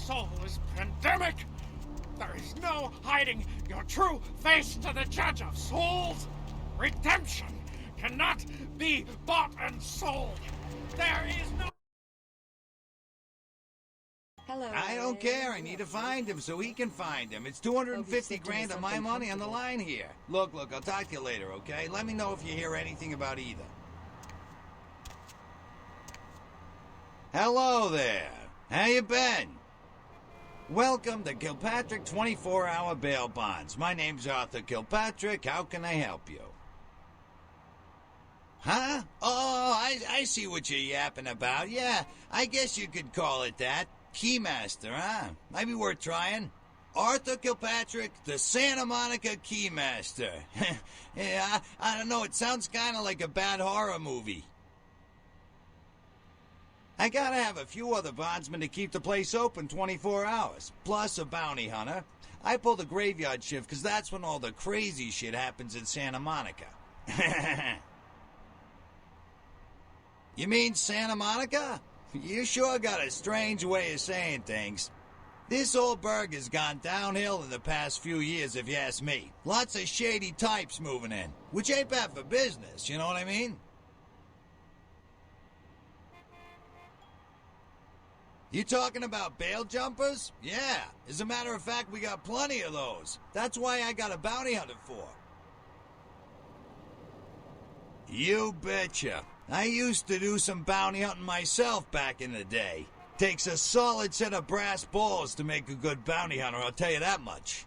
soul is pandemic. There is no hiding your true face to the judge of souls. Redemption cannot be bought and sold. There is no... Hello. I don't care. I need to find him so he can find him. It's 250 grand of my money on the line here. Look, I'll talk to you later, okay? Let me know if you hear anything about either. Hello there. How you been? Welcome to Kilpatrick 24-hour bail bonds. My name's Arthur Kilpatrick. How can I help you? Huh? Oh, I see what you're yapping about. Yeah, I guess you could call it that. Keymaster, huh? Might be worth trying. Arthur Kilpatrick, the Santa Monica Keymaster. Yeah, I don't know, it sounds kind of like a bad horror movie. I gotta have a few other bondsmen to keep the place open 24 hours, plus a bounty hunter. I pull the graveyard shift because that's when all the crazy shit happens in Santa Monica. You mean Santa Monica? You sure got a strange way of saying things. This old burg has gone downhill in the past few years, if you ask me. Lots of shady types moving in, which ain't bad for business, you know what I mean? You talking about bail jumpers? Yeah. As a matter of fact, we got plenty of those. That's why I got a bounty hunter for. You betcha. I used to do some bounty hunting myself back in the day. Takes a solid set of brass balls to make a good bounty hunter, I'll tell you that much.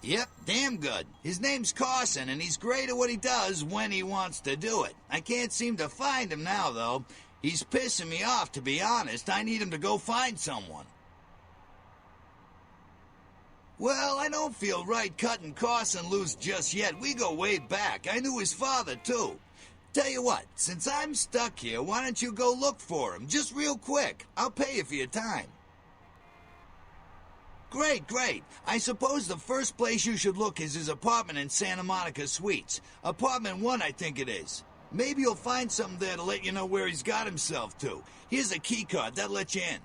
Yep, damn good. His name's Carson, and he's great at what he does when he wants to do it. I can't seem to find him now, though. He's pissing me off, to be honest. I need him to go find someone. Well, I don't feel right cutting Carson loose just yet. We go way back. I knew his father, too. Tell you what, since I'm stuck here, why don't you go look for him? Just real quick. I'll pay you for your time. Great. I suppose the first place you should look is his apartment in Santa Monica Suites. Apartment 1, I think it is. Maybe you'll find something there to let you know where he's got himself to. Here's a key card. That'll let you in.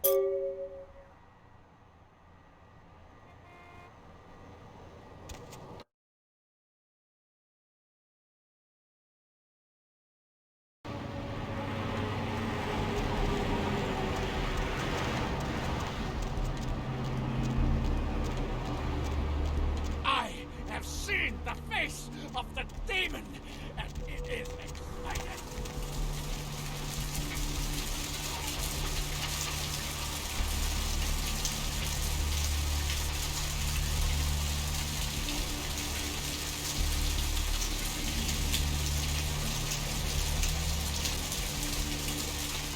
I have seen the face of the demon, and it is exciting.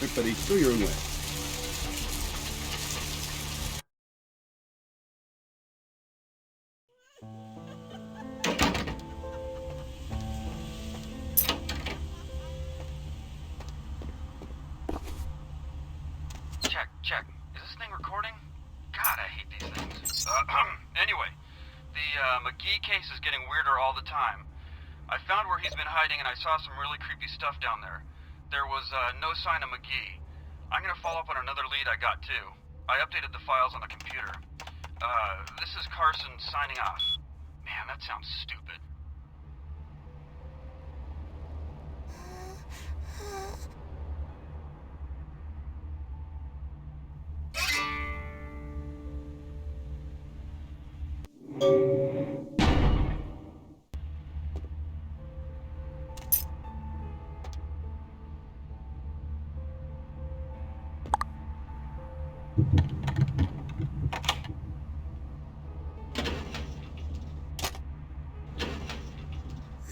Everybody, go your own way. Check. Is this thing recording? God, I hate these things. Anyway, the McGee case is getting weirder all the time. I found where he's been hiding and I saw some really creepy stuff down there. There was no sign of McGee. I'm gonna follow up on another lead I got too. I updated the files on the computer. This is Carson signing off. Man, that sounds stupid.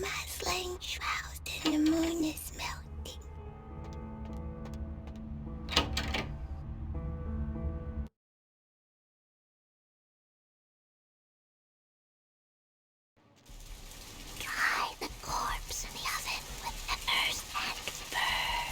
My flame shrouded and the moon is melting. Dry the corpse in the oven with peppers and burn.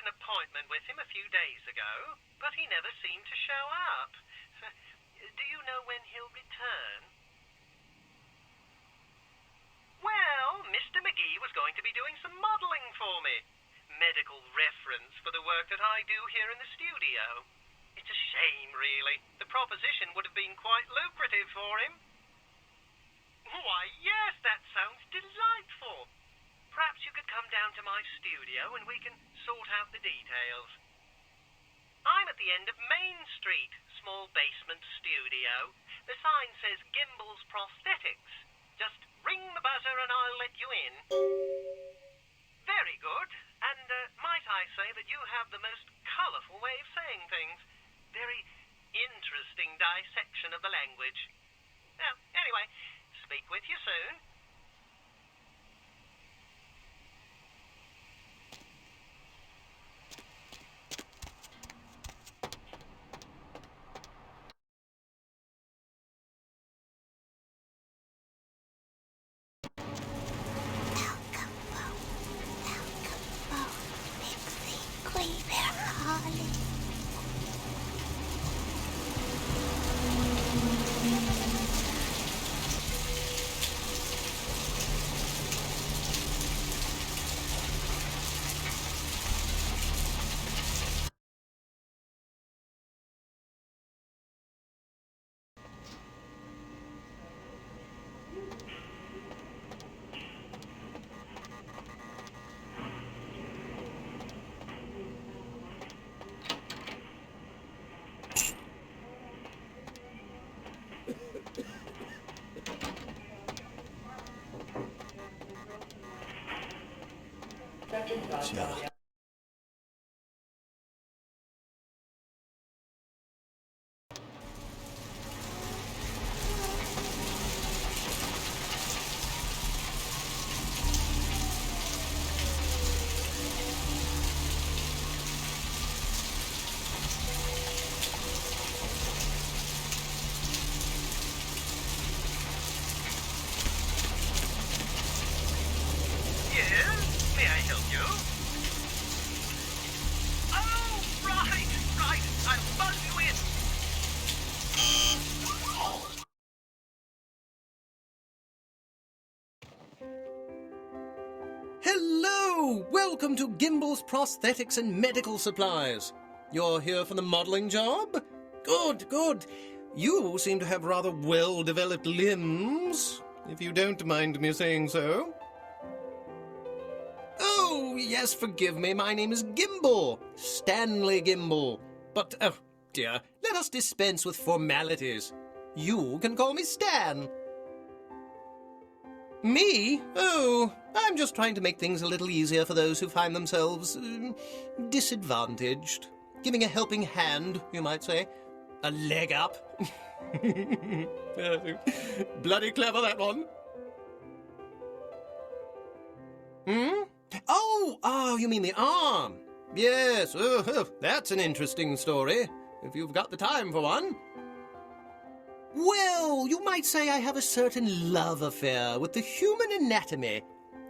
an appointment with him a few days ago, but he never seemed to show up. Do you know when he'll return? Well, Mr. McGee was going to be doing some modeling for me. Medical reference for the work that I do here in the studio. It's a shame, really. The proposition would have been quite lucrative for him. Why, yes, that sounds delightful. Perhaps you could come down to my studio and we can sort out the details. I'm at the end of Main Street, small basement studio. The sign says Gimbel's Prosthetics. Just ring the buzzer and I'll let you in. Very good. And might I say that you have the most colourful way of saying things. Very interesting dissection of the language. Well, anyway, speak with you soon. Tja. Hello! Welcome to Gimbel's Prosthetics and Medical Supplies. You're here for the modelling job? Good, good. You seem to have rather well-developed limbs, if you don't mind me saying so. Oh, yes, forgive me. My name is Gimbel. Stanley Gimbel. But, oh, dear, let us dispense with formalities. You can call me Stan. Me? Oh, I'm just trying to make things a little easier for those who find themselves disadvantaged. Giving a helping hand, you might say. A leg up. Bloody clever, that one. Oh, you mean the arm. Yes, that's an interesting story, if you've got the time for one. Well, you might say I have a certain love affair with the human anatomy.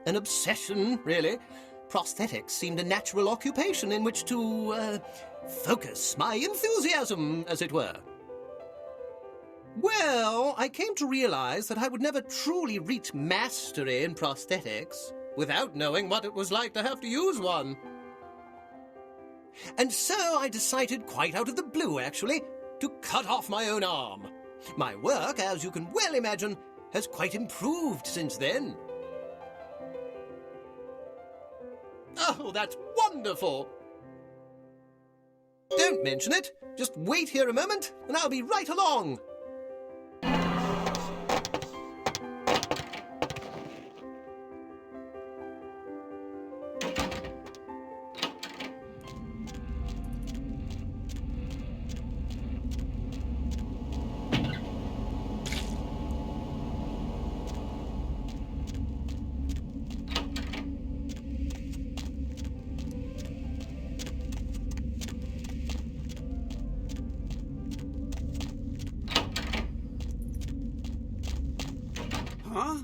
An obsession, really. Prosthetics seemed a natural occupation in which to, focus my enthusiasm, as it were. Well, I came to realize that I would never truly reach mastery in prosthetics without knowing what it was like to have to use one. And so I decided, quite out of the blue, actually, to cut off my own arm. My work, as you can well imagine, has quite improved since then. Oh, that's wonderful! Don't mention it. Just wait here a moment, and I'll be right along. Huh?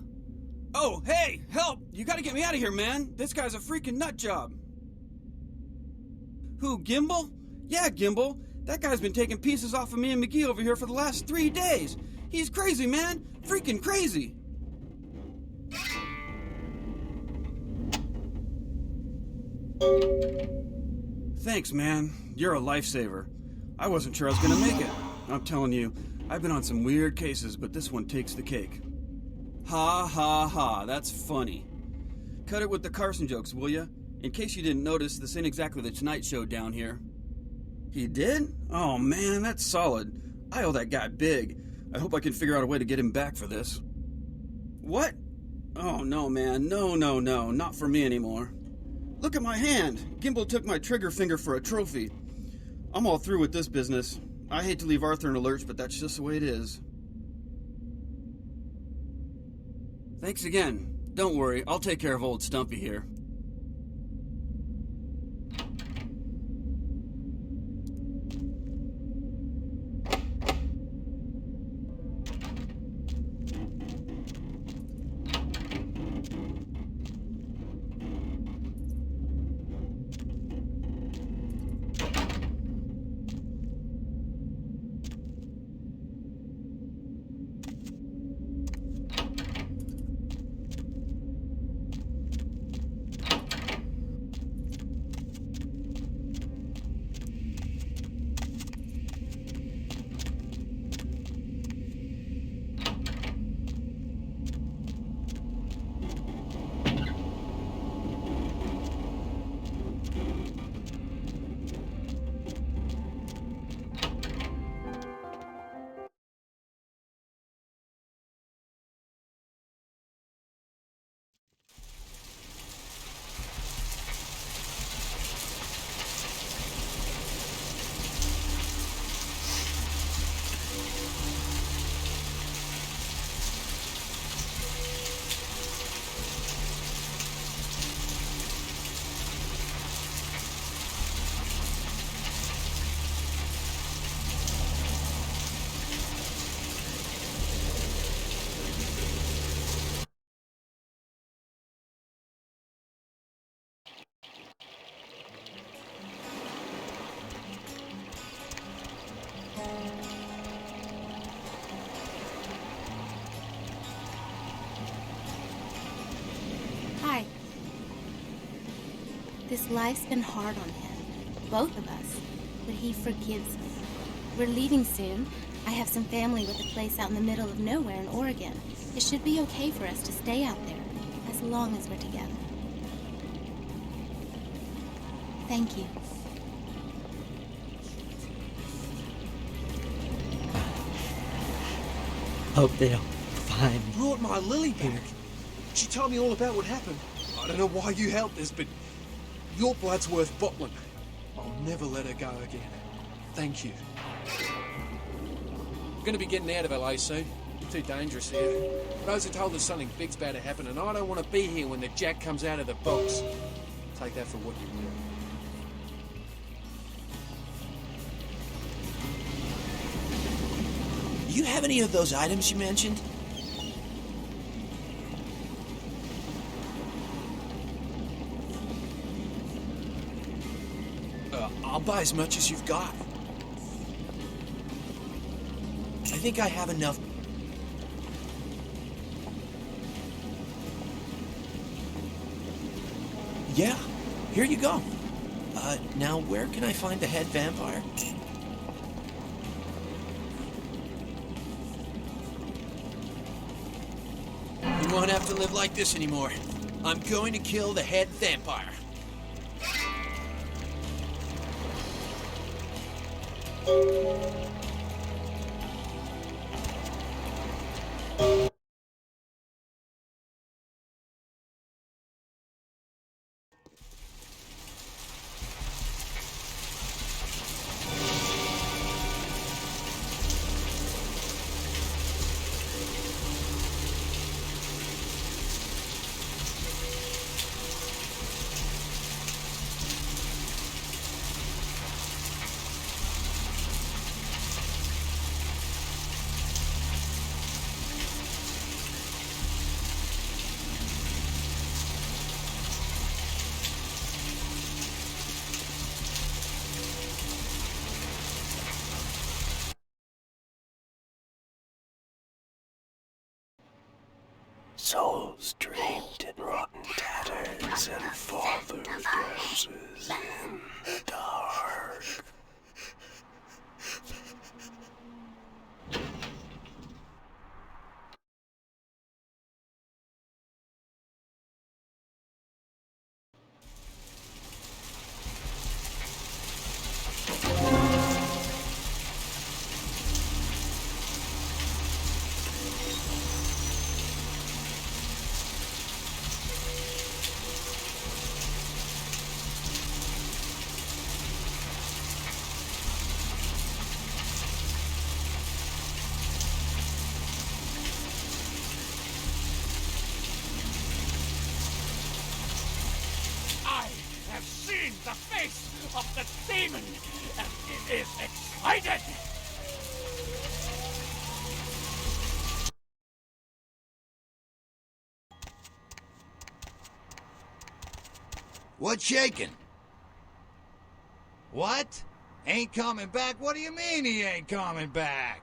Oh, hey, help! You gotta get me out of here, man! This guy's a freaking nut job! Who, Gimbal? Yeah, Gimbal. That guy's been taking pieces off of me and McGee over here for the last 3 days. He's crazy, man. Freaking crazy. Thanks, man. You're a lifesaver. I wasn't sure I was gonna make it. I'm telling you, I've been on some weird cases, but this one takes the cake. Ha ha ha, that's funny. Cut it with the Carson jokes, will ya? In case you didn't notice, this ain't exactly the Tonight Show down here. He did? Oh man, that's solid. I owe that guy big. I hope I can figure out a way to get him back for this. What? Oh no, man. No, not for me anymore. Look at my hand. Gimbal took my trigger finger for a trophy. I'm all through with this business. I hate to leave Arthur in a lurch, but that's just the way it is. Thanks again. Don't worry, I'll take care of old Stumpy here. Hi. This life's been hard on him, both of us, but he forgives me. We're leaving soon. I have some family with a place out in the middle of nowhere in Oregon. It should be okay for us to stay out there, as long as we're together. Thank you. Hope they'll find me. Brought my Lily back. She told me all about what happened. I don't know why you helped us, but your blood's worth bottling. I'll never let her go again. Thank you. We're going to be getting out of LA soon. Too dangerous here. Rosa told us something big's about to happen, and I don't want to be here when the jack comes out of the box. Take that for what you will. Do you have any of those items you mentioned? I'll buy as much as you've got. I think I have enough. Yeah, here you go. Now where can I find the head vampire? You won't have to live like this anymore. I'm going to kill the head vampire. souls draped in rotten tatters and father dresses in the dark. The face of the demon, and it is excited! What's shaking? What? Ain't coming back? What do you mean he ain't coming back?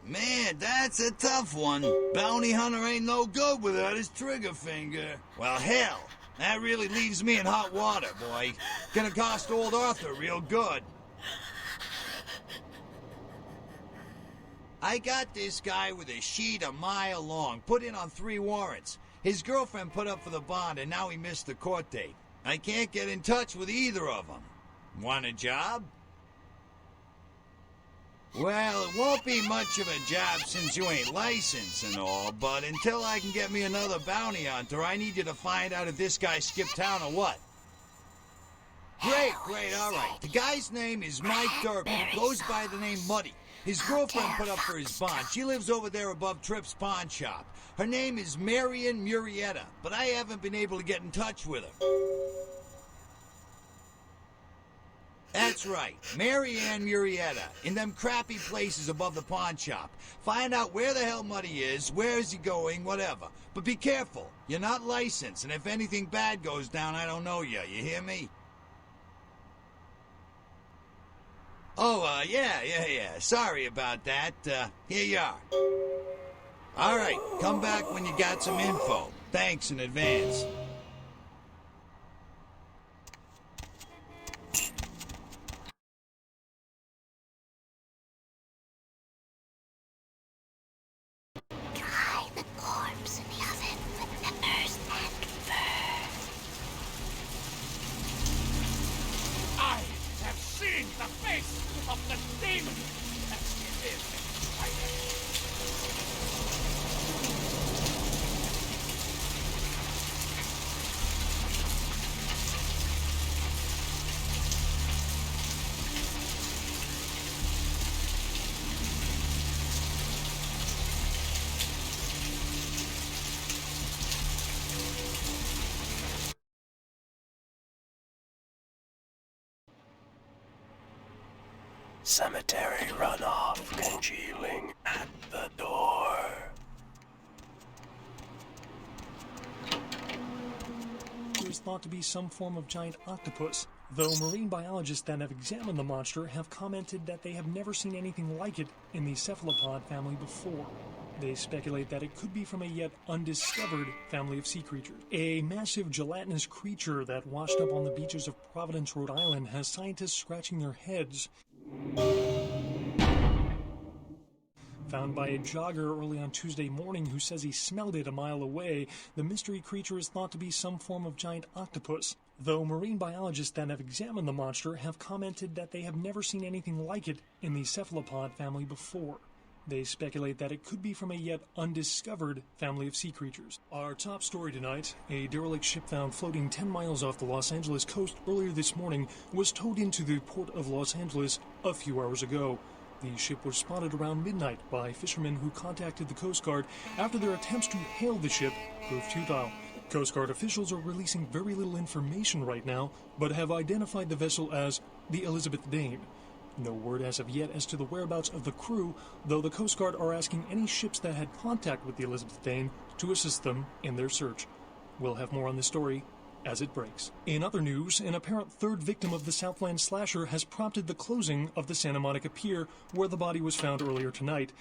Man, that's a tough one. Bounty hunter ain't no good without his trigger finger. Well, hell. That really leaves me in hot water, boy. Gonna cost old Arthur real good. I got this guy with a sheet a mile long, put in on 3 warrants. His girlfriend put up for the bond, and now he missed the court date. I can't get in touch with either of them. Want a job? Well, it won't be much of a job since you ain't licensed and all, but until I can get me another bounty hunter, I need you to find out if this guy skipped town or what. Great, all right. The guy's name is Mike Durbin. Goes by the name Muddy. His girlfriend put up for his bond. She lives over there above Tripp's pawn shop. Her name is Marion Murrieta, but I haven't been able to get in touch with her. That's right, Marianne Murrieta, in them crappy places above the pawn shop. Find out where the hell Muddy is, where is he going, whatever. But be careful, you're not licensed, and if anything bad goes down, I don't know you hear me? Oh, yeah, sorry about that. Here you are. All right, come back when you got some info. Thanks in advance. The face of the demon, and it is excited. Cemetery runoff congealing at the door. It was thought to be some form of giant octopus, though marine biologists that have examined the monster have commented that they have never seen anything like it in the cephalopod family before. They speculate that it could be from a yet undiscovered family of sea creatures. A massive gelatinous creature that washed up on the beaches of Providence, Rhode Island has scientists scratching their heads. Found by a jogger early on Tuesday morning who says he smelled it a mile away, the mystery creature is thought to be some form of giant octopus, though marine biologists that have examined the monster have commented that they have never seen anything like it in the cephalopod family before. They speculate that it could be from a yet undiscovered family of sea creatures. Our top story tonight, a derelict ship found floating 10 miles off the Los Angeles coast earlier this morning was towed into the port of Los Angeles a few hours ago. The ship was spotted around midnight by fishermen who contacted the Coast Guard after their attempts to hail the ship proved futile. Coast Guard officials are releasing very little information right now, but have identified the vessel as the Elizabeth Dane. No word as of yet as to the whereabouts of the crew, though the Coast Guard are asking any ships that had contact with the Elizabeth Dane to assist them in their search. We'll have more on this story as it breaks. In other news, an apparent third victim of the Southland slasher has prompted the closing of the Santa Monica Pier, where the body was found earlier tonight.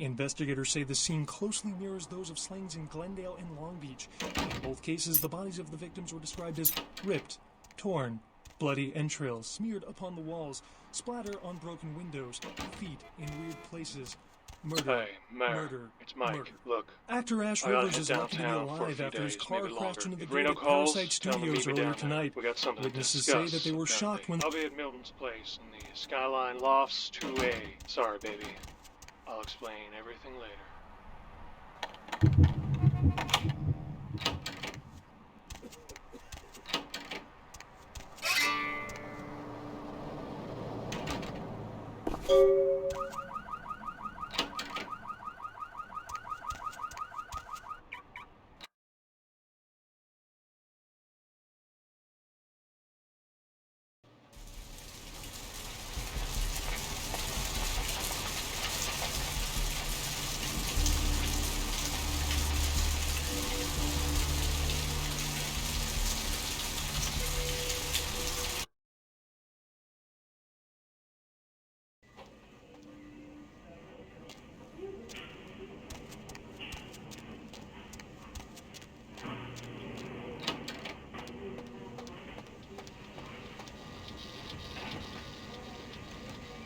Investigators say the scene closely mirrors those of slayings in Glendale and Long Beach. In both cases, the bodies of the victims were described as ripped, torn, bloody entrails smeared upon the walls, splatter on broken windows, feet in weird places. Murder, Hey, Mayor, murder, it's Mike. murder. Look, Actor Ash I gotta Rivers head is lucky to be downtown for a alive few after his days, car maybe crashed longer. into the If gate Reno at calls, Parasite tell him to Studios meet me earlier down there. tonight. We got something to Witnesses discuss, say that they were shocked when... I'll be at Milton's place in the Skyline Lofts 2A. Sorry, baby. I'll explain everything later.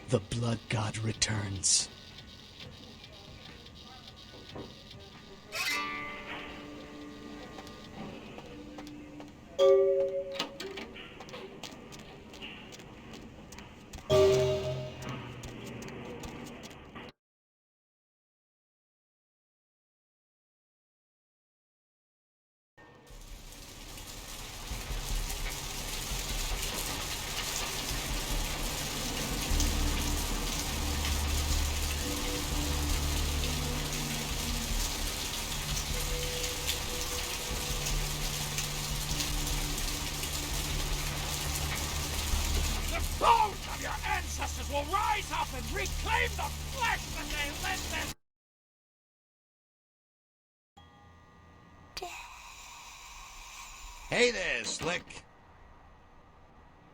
The blood god returns. The bones of your ancestors will rise up and reclaim the flesh that they lent them. Hey there, Slick.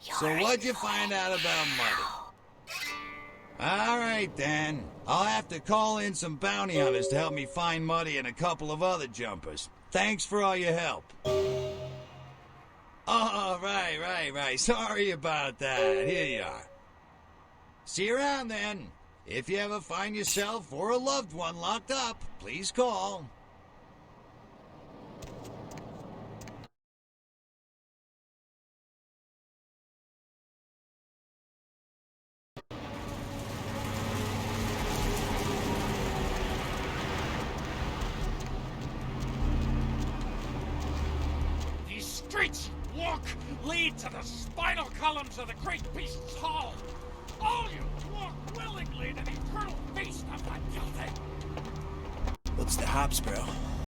So what'd you find out about Muddy? All right, then. I'll have to call in some bounty hunters to help me find Muddy and a couple of other jumpers. Thanks for all your help. Oh, right. Sorry about that. Here you are. See you around, then. If you ever find yourself or a loved one locked up, please call. These streets lead to the spinal columns of the great beast's hall. All you walk willingly to the eternal feast of the guilty. What's the hops, bro?